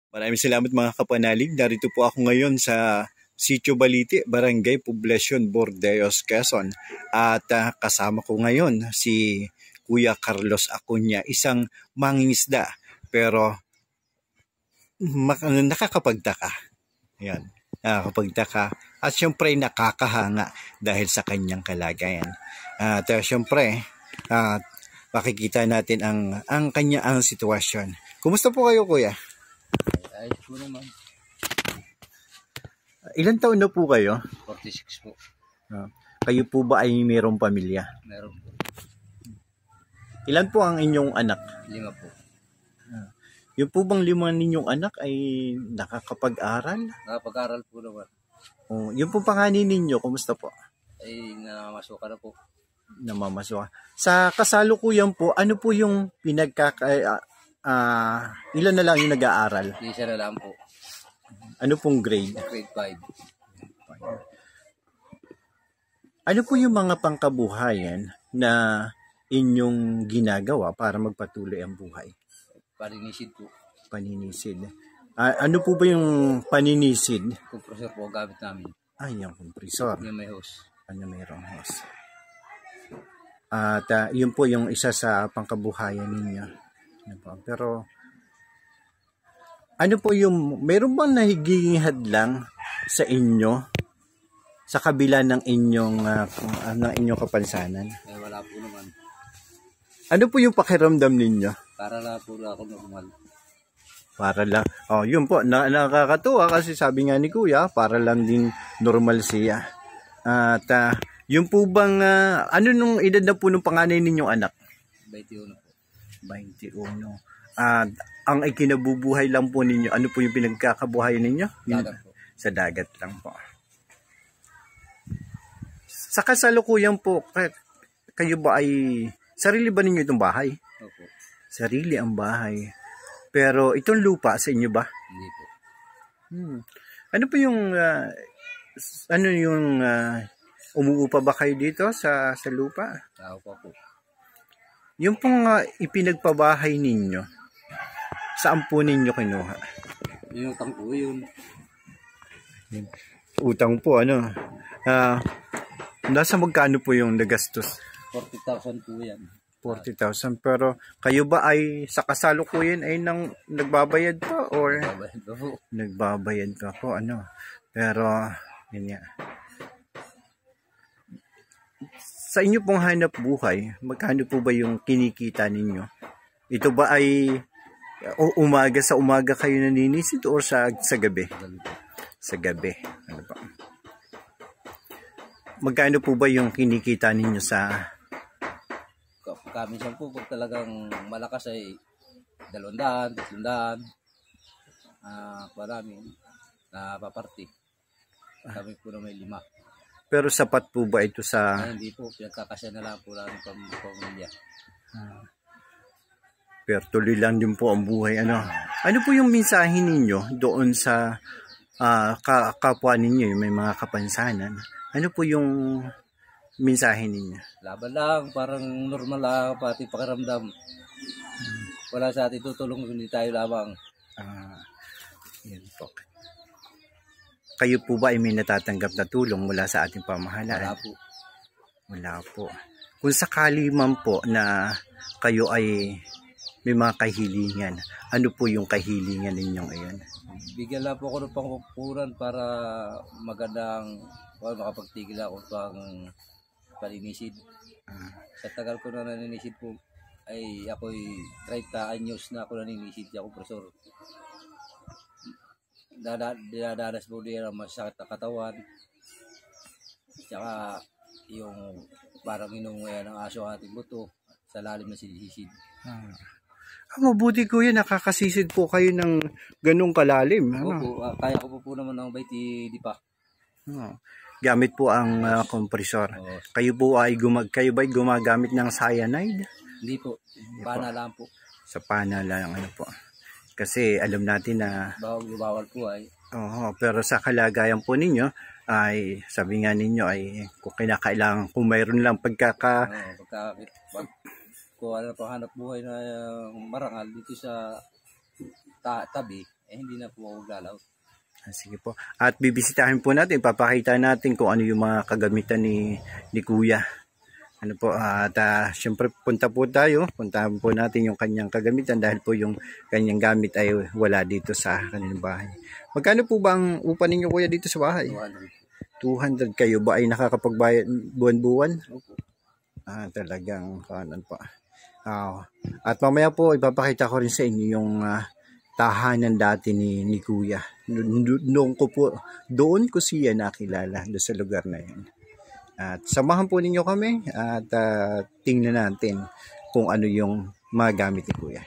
Maraming salamat mga kapanalig. Narito po ako ngayon sa Sitio Balite, Barangay Poblacion, Bordeos, Quezon. At kasama ko ngayon si Kuya Carlos Acuña, isang mangingisda pero nakakapagtaka. Yan, nakakapagtaka at syempre nakakahanga dahil sa kanyang kalagayan. At syempre, makikita natin ang kanyang sitwasyon. Kumusta po kayo, Kuya? Ayos po naman. Ilan taon na po kayo? 46 po. Kayo po ba ay mayroong pamilya? Meron po. Ilan po ang inyong anak? 5 po. Yung po bang 5 ninyong anak ay nakakapag-aral? Nakapag-aral po naman. Yung po panganin ninyo, kumusta po? Ay namamasukan na po. Namamasukan. Sa kasalukuyan po, ano po yung ilan na lang yung nag-aaral? Isa na lang po. Ano pong grade? Grade 5. Ano po yung mga pangkabuhayan na inyong ginagawa para magpatuloy ang buhay? Paninisid po. Paninisid. Ano po ba yung paninisid? Compressor po gamit namin. Yung compressor. Yung may hose. Mayroong hose. At yun po yung isa sa pangkabuhayan ninyo. Pero ano po yung, mayroon bang nahiging hadlang sa inyo sa kabila ng inyong kapansanan? Wala po naman. Ano po yung pakiramdam ninyo? Para lang po ako normal. Para lang. Yun po, nakakatuwa kasi sabi nga ni Kuya, para lang din normal siya. At yung po bang, ano nung edad na po nung panganay ninyong anak? 21 po. 21. At ang ikinabubuhay lang po ninyo, ano po yung pinagkakabuhayan ninyo? Dagat po. Sa dagat lang po. Sa kasalukuyan po, kayo ba ay, sarili ba ninyo itong bahay? Opo. Sarili ang bahay. Pero itong lupa sa inyo ba? Hindi po. Ano po yung, umuupa ba kayo dito sa lupa? Tao pa po. Yung pong ipinagpabahay ninyo, saan po ninyo kinuha? Yung utang po yun. Utang po, ano? Nasa magkano po yung nagastos? 40,000 po yan. 40,000. Pero kayo ba ay sa kasalukuyan ay nagbabayad pa or? Nagbabayad pa po. Nagbabayad pa po, ano? Pero, yun nga. Sa inyo pong hanap buhay, magkano po ba yung kinikita ninyo? Ito ba ay sa umaga kayo naninisid o sa gabi? Sa gabi. Ano ba? Magkano po ba yung kinikita ninyo sa... Kaminsan po pag talagang malakas ay 200, 300. Marami na paparty. Kami po na may 5. Pero sapat po ba ito sa... Hindi po, pinagkakasya na lang po lang ng pamilya. Pero tuloy lang din po ang buhay. Ano po yung mensahe ninyo doon sa kapwa ninyo, may mga kapansanan? Ano po yung mensahe ninyo? Laban lang, parang normal lang, pati pakiramdam. Wala sa atin tutulong, hindi tayo lamang. Yan po. Kayo po ba ay may natatanggap na tulong mula sa ating pamahalaan? Wala po. Wala po. Kung sakali man po na kayo ay may mga kahilingan, ano po yung kahilingan ninyong iyon? Bigyan lang po ako ng pangkukuran para magandang makapagtigil ako pang paninisid. Sa tagal ko na naninisid po, ay ako'y 30 anyos na ako naninisid ako, profesor. Dinadanas po din ang masakit na katawan. Tsaka yung parang inunguyan ng aso ating buto sa lalim na sinisid. Mabuti Kuya, nakakasisid po kayo ng ganong kalalim. Opo, kaya ko po naman ng baiti di pa. Gamit po ang kompresor. Kayo ba ay gumagamit ng cyanide? Hindi po, pana lang po. Sa pana lang, ano po. Kasi alam natin na bawal po ay. Pero sa kalagayan po ninyo ay sabi nga ninyo ay kung kinakailangan, kung mayroon lang kung ano pang hanap buhay na marangal dito sa tabi, hindi na po ako maglalaot. Sige po. At bibisitahin po natin, papakita natin kung ano yung mga kagamitan ni Kuya. Ano po, at syempre puntahan po natin yung kanyang kagamitan dahil po yung kanyang gamit ay wala dito sa kanilang bahay. Magkano po ba ang upa ninyo, Kuya, dito sa bahay? 200. Kayo ba ay nakakapagbayad buwan-buwan? Opo. Talagang kanan pa. At mamaya po ipapakita ko rin sa inyo yung tahanan dati ni Kuya. Doon ko siya nakilala doon sa lugar na yun. At samahan po ninyo kami at tingnan natin kung ano yung magamit ni Kuya.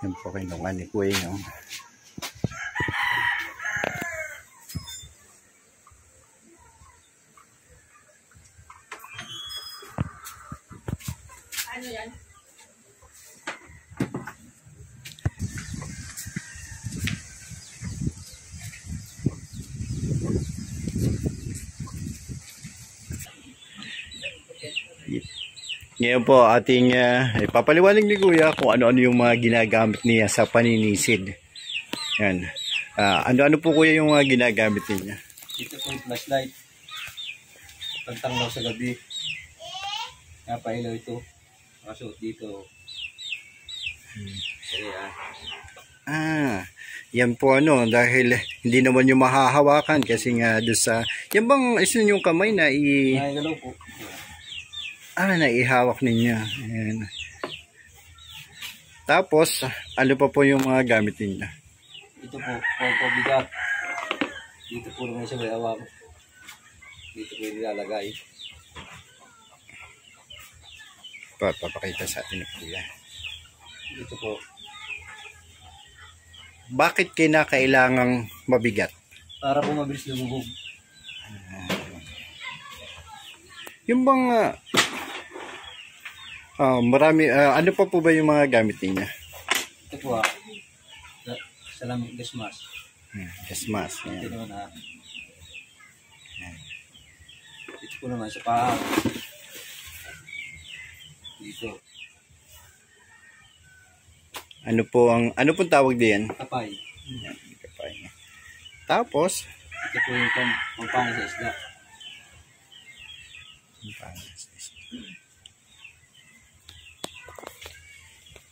Yan po kinuha ni Kuya yung Ano yan? ngayon po ating ipapaliwanag ni Kuya kung ano-ano yung mga ginagamit niya sa paninisid. Yan. Ano-ano po, Kuya, yung mga ginagamit niya? Dito po yung flashlight. Pagtanglaw sa gabi. Napailaw ito. Nakasuot dito. Yan po dahil hindi naman yung mahahawakan kasi nga doon sa, yan bang isun yung kamay na Nakagalaw po. naihawak ninyo. Ayan. Tapos, ano pa po yung mga gamit ninyo? Ito po, pagpabigat. Dito po naman siya may awang. Dito po yung nilalagay. Papakita sa atin ni Kuya. Dito po. Bakit kinakailangang mabigat? Para po mabilis lumubog. Yung bang marami, ano pa po ba yung mga gamit niya? Ito po salamig gasmas. Gasmas. Ito naman ito po naman sa paa. Dito. Ano pong tawag diyan? Kapay. Kapay. Tapos, Ito po yung pampangin sa isda.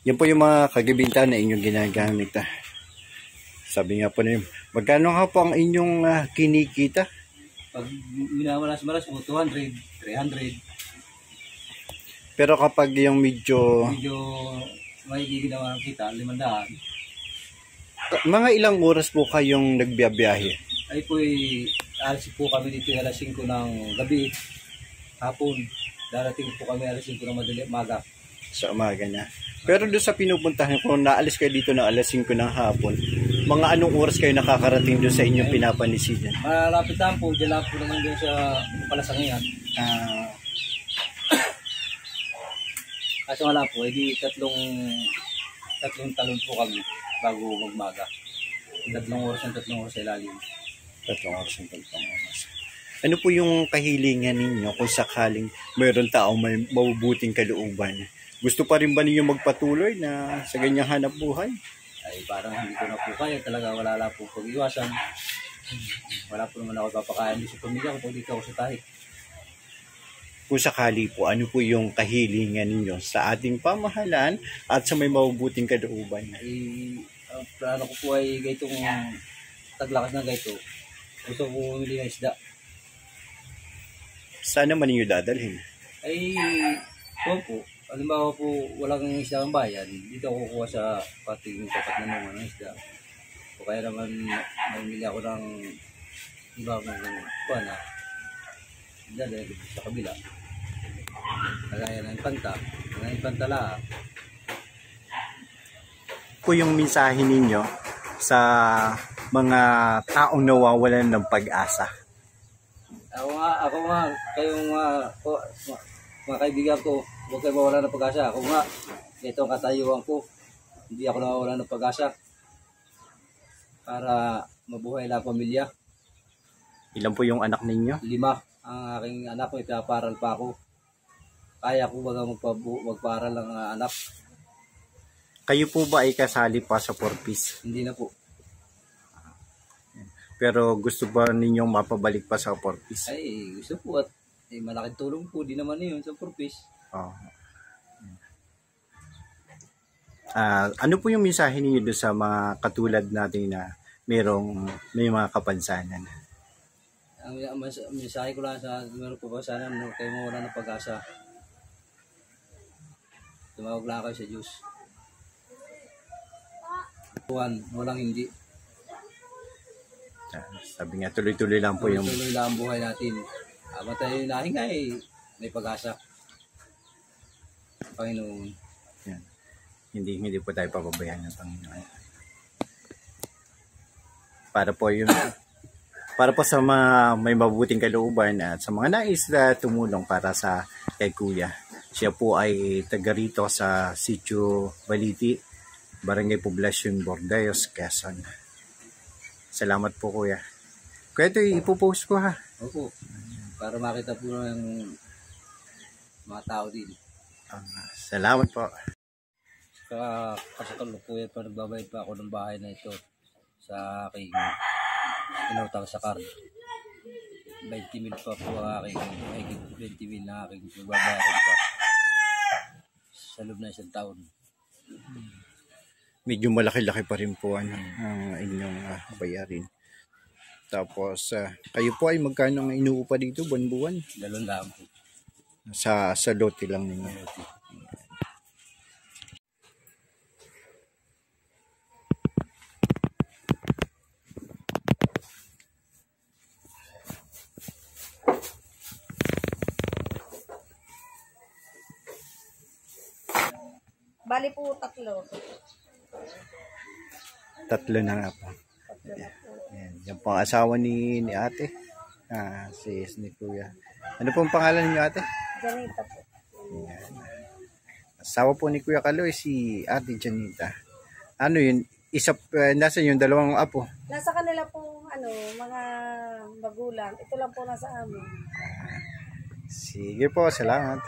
yan po yung mga kagibinta na inyong ginagamit. Sabi nga po na yun, magkano nga po ang inyong kinikita? Pag minamalas-malas po, 200, 300. Pero kapag yung medyo May ginawa ng kita, 500. mga ilang oras po kayong nagbiyabiyahe? Ay po, alas po kami dito alas 5 ng gabi, hapon. Darating po kami alas 5 ng maga. Sa umaga na. Pero doon sa pinupuntahan, kung naalis kayo dito ng alas 5 ng hapon, mga anong oras kayo nakakarating doon sa inyong pinapanisidan? Malapit lang po, dyan lang po naman doon sa Palasangian. Kaso wala po, edi tatlong talon po kami bago magmaga. 3 oras sa ilalim. 3 oras ang 3 oras. Ano po yung kahilingan ninyo kung sakaling mayroon taong may mabubuting kalooban? Gusto pa rin ba ninyo magpatuloy na sa ganyang hanap buhay? Ay parang hindi ko na po kaya, talaga wala po pag-iwasan. Wala po naman ako papakain sa pamilya ko pag dito ako sa tahi. Kung sakali po, ano po yung kahilingan ninyo sa ating pamahalaan at sa may mabubuting kalooban? Ay, ang plano ko po ay gaitong taglakas ng gaito. Gusto ko bumili ng isda. Saan naman ninyo dadalhin? Ay, po. Halimbawa po, walang isda ang bayan. Dito ako kukuha sa pating tapat na naman ng isda. O kaya naman, mamili ako ng ibang kuha na. Dahil sa kabila. Kagaya ng pantala. Po yung mensahe ninyo sa mga taong nawawalan ng pag-asa? Ako nga, kayong mga kaibigan ko, huwag kayo mawala ng pag-asa. Ako nga, ito ang katayuan ko. Hindi ako nawawala ng pag-asa. para mabuhay lang pamilya. Ilan po yung anak ninyo? 5 ang aking anak, may pinaparal pa ako. Kaya ko baga magpaaral ang anak. Kayo po ba ay kasali pa sa 4-piece? Hindi na po. Pero gusto ba ninyong mapabalik pa sa 4-piece? Ay, gusto po at malaking tulong po. Di naman yun sa purpose. Oh. Ano po yung mensahe niyo doon sa mga katulad natin na may mga kapansanan? Ang mensahe ko lang sa meron po ba sana kayo mawala ng pag-asa. Tumawag lang kayo sa Diyos. Walang hindi. Sabi nga, tuloy-tuloy lang po yung... Tuloy lang ang buhay natin. Habang tayo nahinga may pag-asa. Panginoon. Yan. Hindi po tayo pababayaan ng Panginoon. Para po sa mga may mabubuting kalooban at sa mga nais na tumulong para sa kay Kuya. Siya po ay taga rito sa Sitio Baliti, Barangay Poblacion, Bordayos, Quezon. Salamat po, Kuya. Kuya, ito ipopost ko ha. Opo. Para makita po ng mga tao din. Salamat po. Kasakalo po yan pa nagbabayad pa ako ng bahay na ito sa aking inutang sa card. 20,000 pa po ang aking 20,000 na aking magbabayaran pa sa loob na 1 taon. Medyo malaki-laki pa rin po ang inyong bayarin. Tapos kayo po ay magkano ang inuupa dito buwan-buwan? 200 po. Sa lote lang ninyo. Bali po 3. 3 na nga po. Yan po ang asawa ni ate. Si Kuya. Ano po ang pangalan niyo, ate? Janita po. Yan. Asawa po ni Kuya Kaloy, si ate Janita. Ano yun? Nasa yung 2 apo? Nasa kanila pong mga magulang. Ito lang po nasa amin. Sige po, salamat.